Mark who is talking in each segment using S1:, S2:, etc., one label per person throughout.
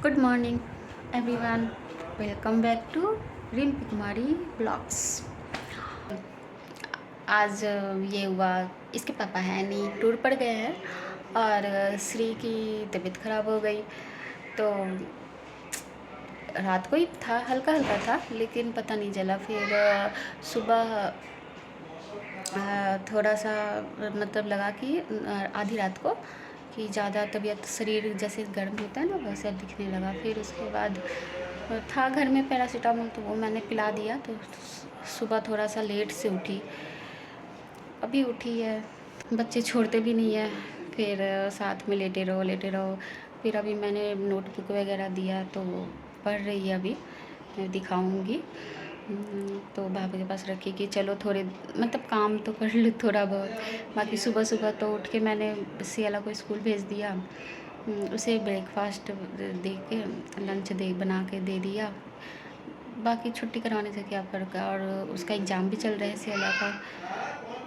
S1: Good morning everyone, welcome back to Rimpi Kumari blogs. आज ये हुआ, इसके पापा हैं नहीं, टूर पर गए हैं और श्री की तबीयत ख़राब हो गई। तो रात को ही था, हल्का हल्का था, लेकिन पता नहीं चला। फिर सुबह थोड़ा सा मतलब लगा कि आधी रात को कि ज़्यादा तबीयत शरीर जैसे गर्म होता है ना वैसे दिखने लगा। फिर उसके बाद था घर में पैरासीटामोल, तो वो मैंने पिला दिया। तो सुबह थोड़ा सा लेट से उठी, अभी उठी है। बच्चे छोड़ते भी नहीं है, फिर साथ में लेटे रहो लेटे रहो। फिर अभी मैंने नोटबुक वगैरह दिया तो वो पढ़ रही है, अभी मैं दिखाऊंगी। तो बाबा के पास रखी कि चलो थोड़े मतलब काम तो कर लो थोड़ा बहुत। बाकी सुबह सुबह तो उठ के मैंने सियाला को स्कूल भेज दिया। उसे ब्रेकफास्ट दे के लंच दे बना के दे दिया। बाकी छुट्टी करवाने से क्या फ़र्क है। और उसका एग्ज़ाम भी चल रहा है, सियाला का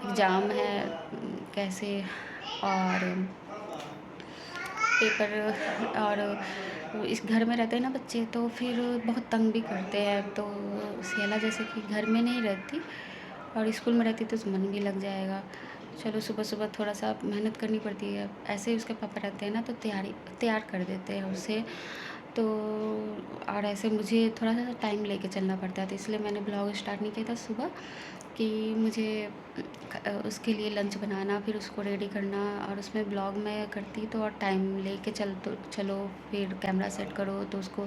S1: एग्ज़ाम है कैसे, और पेपर। और इस घर में रहते हैं ना बच्चे, तो फिर बहुत तंग भी करते हैं। तो सियाला जैसे कि घर में नहीं रहती और स्कूल में रहती तो मन भी लग जाएगा। चलो सुबह सुबह थोड़ा सा मेहनत करनी पड़ती है। ऐसे ही उसके पापा रहते हैं ना तो तैयार कर देते हैं उसे। तो और ऐसे मुझे थोड़ा सा टाइम लेके चलना पड़ता है, तो इसलिए मैंने ब्लॉग स्टार्ट नहीं किया था सुबह कि मुझे उसके लिए लंच बनाना, फिर उसको रेडी करना, और उसमें ब्लॉग मैं करती तो और टाइम लेके चलो। फिर कैमरा सेट करो तो उसको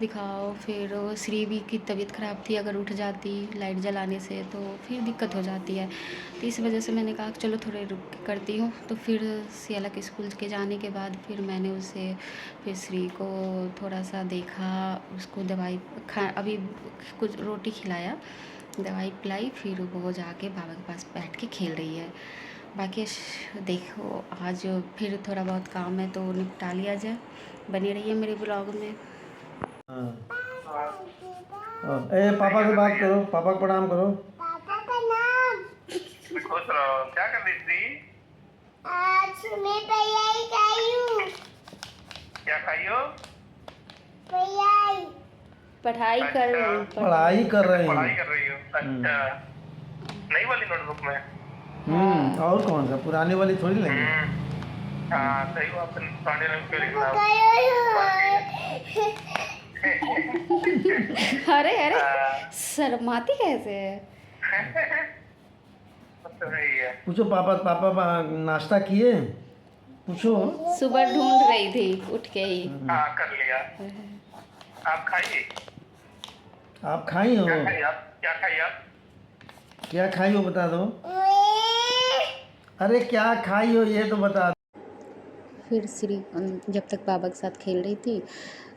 S1: दिखाओ। फिर श्री भी की तबीयत ख़राब थी, अगर उठ जाती लाइट जलाने से तो फिर दिक्कत हो जाती है। तो इस वजह से मैंने कहा चलो थोड़े रुक के करती हूँ। तो फिर सियाला के स्कूल के जाने के बाद फिर मैंने उसे फिर श्री को थोड़ा सा देखा, उसको दवाई खा, अभी कुछ रोटी खिलाया, दवाई पिलाई, फिर वो जाके बाबा के पास बैठ के खेल रही है। बाकी देखो आज फिर थोड़ा बहुत काम है तो निपटा लिया जाए। बनी रही है मेरे ब्लॉग में।
S2: हाँ। ए पापा से बात करो, पापा को प्रणाम करो।
S3: पापा का नाम।
S4: खुश रहो। क्या कर रही थी?
S3: आज मैं पढ़ाई खाई हूँ।
S4: क्या खाई हो?
S3: पढ़ाई।
S1: पढ़ाई कर रही हूँ,
S2: पढ़ाई कर रहे
S4: पढ़ाई
S2: हैं।
S4: कर रही हो? अच्छा, नई वाली नोटबुक में?
S2: और कौन सा, पुराने वाली थोड़ी लेंगे।
S4: हाँ सही बात है, पुराने रंग पे लिखना।
S1: अरे अरे शर्माती कैसे है।
S4: तो सही है।
S2: पूछो पापा, पापा नाश्ता किए, पूछो।
S1: सुबह ढूंढ रही थी उठ के ही।
S4: हाँ कर लिया। आप खाइए।
S2: आप खाई हो?
S4: क्या खाई आप? क्या खाई आप?
S2: क्या खाई हो बता दो। अरे क्या खाई हो ये तो बता दो।
S1: फिर श्री जब तक बाबा के साथ खेल रही थी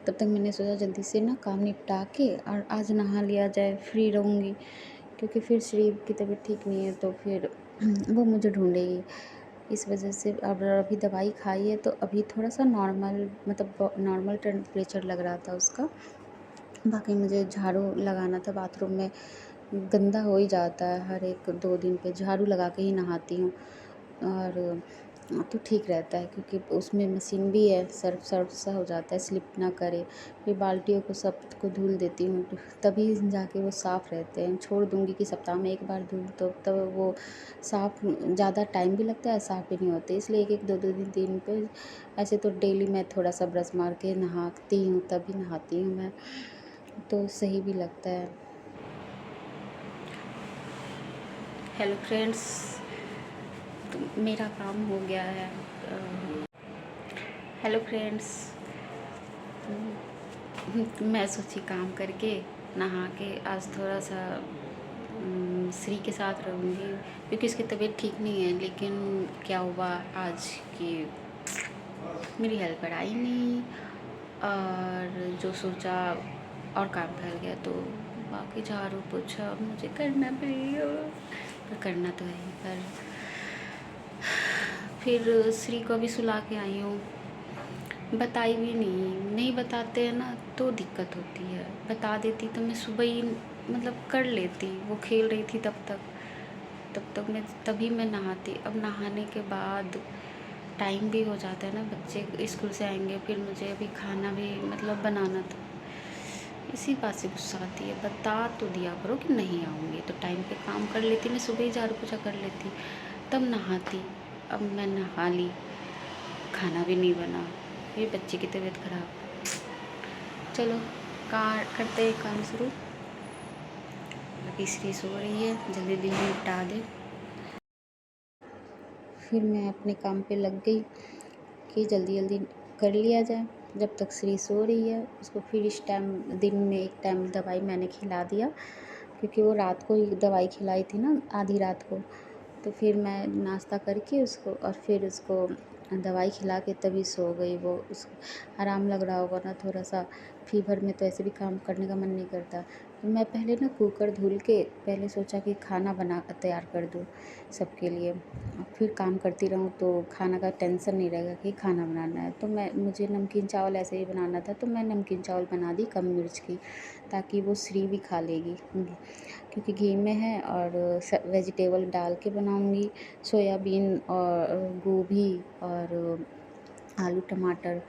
S1: तब तक मैंने सोचा जल्दी से ना काम निपटा के और आज नहा लिया जाए, फ्री रहूँगी। क्योंकि फिर श्री की तबीयत ठीक नहीं है तो फिर वो मुझे ढूंढेगी। इस वजह से अब अभी दवाई खाई है तो अभी थोड़ा सा नॉर्मल मतलब नॉर्मल टेम्परेचर लग रहा था उसका। बाकी मुझे झाड़ू लगाना था, बाथरूम में गंदा हो ही जाता है, हर एक 2 दिन पे झाड़ू लगा के ही नहाती हूँ। और तो ठीक रहता है क्योंकि उसमें मशीन भी है, सर्फ सर्फ सा हो जाता है, स्लिप ना करे। फिर बाल्टियों को सबको धुल देती हूँ तभी जाके वो साफ़ रहते हैं। छोड़ दूँगी कि सप्ताह में एक बार धुल तो तब वो साफ़ ज़्यादा टाइम भी लगता है, साफ़ भी नहीं होते। इसलिए एक एक दो दो दिन पे ऐसे तो डेली मैं थोड़ा सा ब्रश मार के नहाती हूँ, तभी नहाती हूँ मैं, तो सही भी लगता है। हेलो फ्रेंड्स, तो मेरा काम हो गया है। हेलो फ्रेंड्स, मैं सोची काम करके नहा के आज थोड़ा सा श्री के साथ रहूँगी क्योंकि उसकी तबीयत ठीक नहीं है। लेकिन क्या हुआ आज कि मेरी हेल्पर आई नहीं और जो सोचा और काम फैल गया। तो बाकी झाड़ू पोछा मुझे करना पड़ेगा, पर करना तो है ही। पर फिर श्री को भी सुला के आई हूँ, बताई भी नहीं बताते हैं ना तो दिक्कत होती है। बता देती तो मैं सुबह ही मतलब कर लेती, वो खेल रही थी तब तक मैं तभी मैं नहाती। अब नहाने के बाद टाइम भी हो जाता है ना, बच्चे स्कूल से आएंगे, फिर मुझे अभी खाना भी मतलब बनाना था। इसी बात से गुस्सा आती है। बता तो दिया करो कि नहीं आऊँगी, तो टाइम पे काम कर लेती, मैं सुबह ही झाड़ू पोछा कर लेती, तब नहाती। अब मैं नहा ली, खाना भी नहीं बना, ये बच्चे की तबीयत खराब। चलो करते हैं काम शुरू। तीसरी सो रही है, जल्दी जल्दी निपटा दे। फिर मैं अपने काम पे लग गई कि जल्दी जल्दी कर लिया जाए। जब तक श्री सो रही है, उसको फिर इस टाइम दिन में एक टाइम दवाई मैंने खिला दिया, क्योंकि वो रात को ही दवाई खिलाई थी ना, आधी रात को। तो फिर मैं नाश्ता करके उसको और फिर उसको दवाई खिला के तभी सो गई। वो उसको आराम लग रहा होगा ना थोड़ा सा, फीवर में तो ऐसे भी काम करने का मन नहीं करता। तो मैं पहले ना कुकर धुल के पहले सोचा कि खाना बना तैयार कर दूँ सबके लिए, और फिर काम करती रहूँ तो खाना का टेंशन नहीं रहेगा कि खाना बनाना है। तो मुझे नमकीन चावल ऐसे ही बनाना था, तो मैं नमकीन चावल बना दी कम मिर्च की, ताकि वो श्री भी खा लेगी, क्योंकि घी में है। और वेजिटेबल डाल के बनाऊँगी, सोयाबीन और गोभी और आलू टमाटर।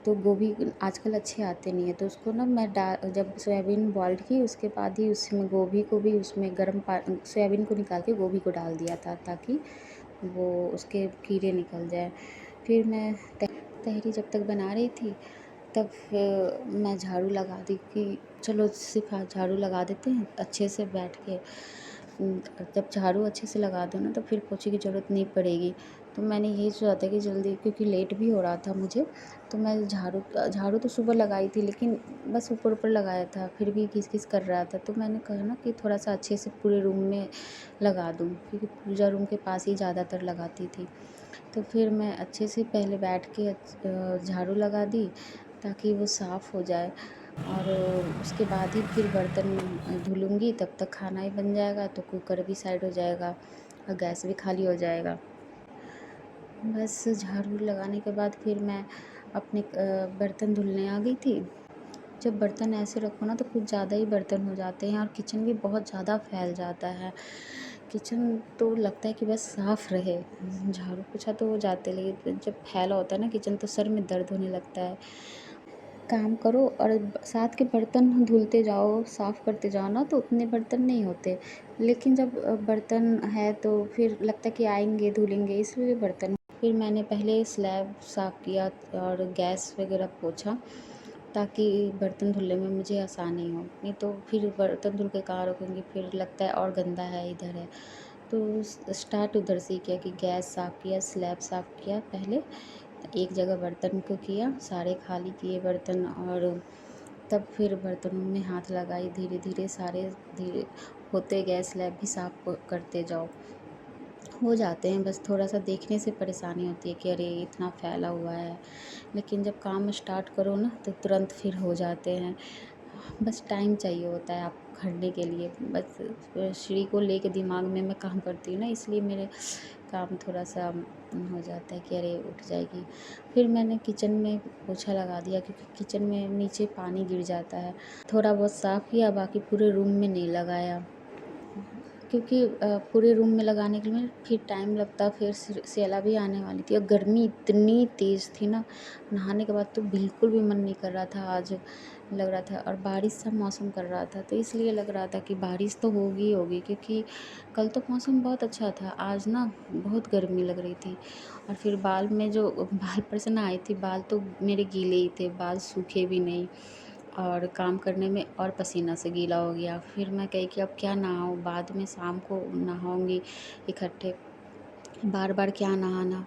S1: तो गोभी आजकल अच्छे आते नहीं है, तो उसको ना मैं जब सोयाबीन बॉइल्ड की उसके बाद ही उसमें गोभी को भी उसमें सोयाबीन को निकाल के गोभी को डाल दिया था, ताकि वो उसके कीड़े निकल जाए। फिर मैं तहरी जब तक बना रही थी, तब मैं झाड़ू लगा दी कि चलो सिर्फ झाड़ू लगा देते हैं अच्छे से बैठ के। जब झाड़ू अच्छे से लगा दो ना, तो फिर पोछे की ज़रूरत नहीं पड़ेगी। तो मैंने यही सोचा था कि जल्दी, क्योंकि लेट भी हो रहा था मुझे, तो मैं झाड़ू तो सुबह लगाई थी, लेकिन बस ऊपर ऊपर लगाया था, फिर भी घिस घिस कर रहा था। तो मैंने कहा ना कि थोड़ा सा अच्छे से पूरे रूम में लगा दूँ, क्योंकि पूजा रूम के पास ही ज़्यादातर लगाती थी। तो फिर मैं अच्छे से पहले बैठ के झाड़ू लगा दी, ताकि वो साफ़ हो जाए। और उसके बाद ही फिर बर्तन धुलूँगी, तब तक खाना ही बन जाएगा, तो कुकर भी साइड हो जाएगा और गैस भी खाली हो जाएगा। बस झाड़ू लगाने के बाद फिर मैं अपने बर्तन धुलने आ गई थी। जब बर्तन ऐसे रखो ना, तो कुछ ज़्यादा ही बर्तन हो जाते हैं और किचन भी बहुत ज़्यादा फैल जाता है। किचन तो लगता है कि बस साफ़ रहे, झाड़ू पोछा तो हो जाते, लेकिन जब फैला होता है ना किचन, तो सर में दर्द होने लगता है। काम करो और साथ के बर्तन धुलते जाओ, साफ़ करते जाओ ना, तो उतने बर्तन नहीं होते। लेकिन जब बर्तन है तो फिर लगता है कि आएंगे धुलेंगे, इसलिए बर्तन। फिर मैंने पहले स्लैब साफ़ किया और गैस वगैरह पोछा, ताकि बर्तन धुलने में मुझे आसानी हो। नहीं तो फिर बर्तन धुल के कहाँ रखूँगी, फिर लगता है और गंदा है इधर है। तो स्टार्ट उधर से ही किया कि गैस साफ़ किया, स्लैब साफ़ किया पहले, एक जगह बर्तन को किया, सारे खाली किए बर्तन, और तब फिर बर्तनों में हाथ लगाई। धीरे धीरे सारे धीरे होते गए, स्लैब भी साफ़ करते जाओ, हो जाते हैं। बस थोड़ा सा देखने से परेशानी होती है कि अरे इतना फैला हुआ है, लेकिन जब काम स्टार्ट करो ना, तो तुरंत फिर हो जाते हैं। बस टाइम चाहिए होता है आप करने के लिए। बस श्री को लेके दिमाग में मैं काम करती हूँ ना, इसलिए मेरे काम थोड़ा सा हो जाता है कि अरे उठ जाएगी। फिर मैंने किचन में पोछा लगा दिया, क्योंकि किचन में नीचे पानी गिर जाता है। थोड़ा बहुत साफ़ किया, बाकी पूरे रूम में नहीं लगाया, क्योंकि पूरे रूम में लगाने के लिए फिर टाइम लगता। फिर सैला भी आने वाली थी और गर्मी इतनी तेज़ थी ना, नहाने के बाद तो बिल्कुल भी मन नहीं कर रहा था आज, लग रहा था। और बारिश सा मौसम कर रहा था, तो इसलिए लग रहा था कि बारिश तो होगी ही होगी, क्योंकि कल तो मौसम बहुत अच्छा था, आज ना बहुत गर्मी लग रही थी। और फिर बाल में जो बाल पर से ना आई थी, बाल तो मेरे गीले ही थे, बाल सूखे भी नहीं, और काम करने में और पसीना से गीला हो गया। फिर मैं कही कि अब क्या नहाऊँ, बाद में शाम को नहाऊँगी इकट्ठे, बार बार क्या नहाना।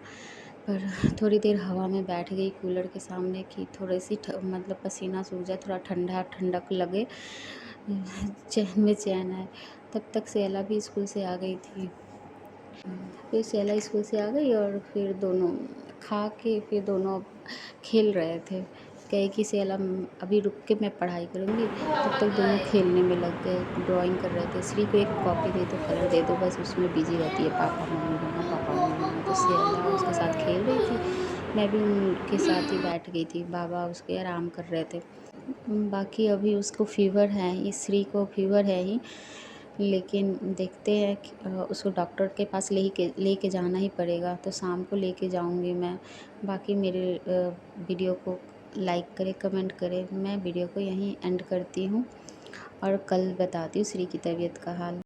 S1: पर थोड़ी देर हवा में बैठ गई कूलर के सामने, कि थोड़ी सी मतलब पसीना सूख जाए, थोड़ा ठंडा ठंडक लगे, चैन में चैन आए। तब तक सैला भी स्कूल से आ गई थी। फिर सैला स्कूल से आ गई, और फिर दोनों खा के फिर दोनों खेल रहे थे। कहे कि सैला अभी रुक के मैं पढ़ाई करूँगी, तब तक दोनों खेलने में लग गए, ड्राइंग कर रहे थे। श्री को एक कॉपी दे दो, कलर दे दो, बस उसमें बिजी रहती है, पापा मम्मी बनना, पापा मम्मी बनना। तो सैला उसके साथ खेल रही थी, मैं भी उनके साथ ही बैठ गई थी। बाबा उसके आराम कर रहे थे। बाकी अभी उसको फ़ीवर है, इस श्री को फ़ीवर है ही, लेकिन देखते हैं कि उसको डॉक्टर के पास लेके जाना ही पड़ेगा, तो शाम को लेके जाऊंगी मैं। बाकी मेरे वीडियो को लाइक करें, कमेंट करें। मैं वीडियो को यहीं एंड करती हूँ और कल बताती हूँ श्री की तबीयत का हाल।